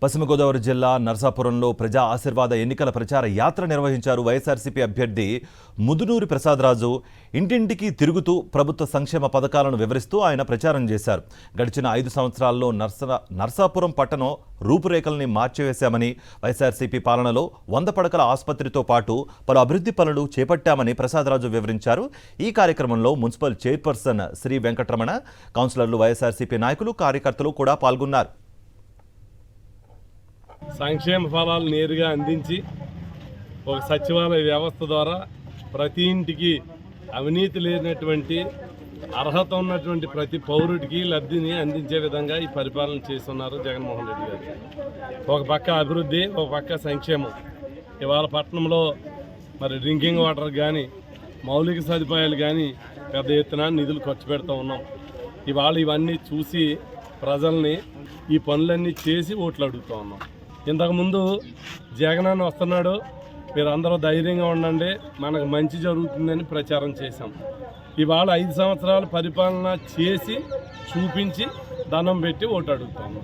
పశ్చిమ గోదావరి జిల్లా నర్సాపురంలో ప్రజా ఆశీర్వాద ఎన్నికల ప్రచార యాత్ర నిర్వహించారు వైఎస్ఆర్సీపీ అభ్యర్థి ముదునూరి ప్రసాదరాజు. ఇంటింటికి తిరుగుతూ ప్రభుత్వ సంక్షేమ పథకాలను వివరిస్తూ ఆయన ప్రచారం చేశారు. గడిచిన 5 సంవత్సరాల్లో నర్సాపురం పట్టణం రూపురేఖల్ని మార్చివేశామని, వైఎస్ఆర్సీపీ పాలనలో 100 పడకల ఆసుపత్రితో పాటు పలు అభివృద్ధి పనులు చేపట్టామని ప్రసాదరాజు వివరించారు. ఈ కార్యక్రమంలో మున్సిపల్ చైర్పర్సన్ శ్రీ వెంకటరమణ, కౌన్సిలర్లు, వైఎస్ఆర్సీపీ నాయకులు, కార్యకర్తలు కూడా పాల్గొన్నారు. సంక్షేమ ఫలాలు నేరుగా అందించి ఒక సచివాలయ వ్యవస్థ ద్వారా ప్రతి ఇంటికి అవినీతి లేనటువంటి అర్హత ఉన్నటువంటి ప్రతి పౌరుడికి లబ్ధిని అందించే విధంగా ఈ పరిపాలన చేస్తున్నారు జగన్మోహన్ రెడ్డి గారు. ఒక పక్క అభివృద్ధి, ఒక పక్క సంక్షేమం. ఇవాళ పట్టణంలో మరి డ్రింకింగ్ వాటర్ కానీ, మౌలిక సదుపాయాలు కానీ పెద్ద ఎత్తున నిధులు ఖర్చు పెడుతూ ఉన్నాం. ఇవాళ ఇవన్నీ చూసి ప్రజల్ని ఈ పనులన్నీ చేసి ఓట్లు అడుగుతూ ఉన్నాం. ఇంతకుముందు జగనన్న వస్తున్నాడు, మీరు అందరూ ధైర్యంగా ఉండండి, మనకు మంచి జరుగుతుందని ప్రచారం చేశాం. ఇవాళ 5 సంవత్సరాల పరిపాలన చేసి చూపించి దండం పెట్టి ఓటు అడుగుతాము.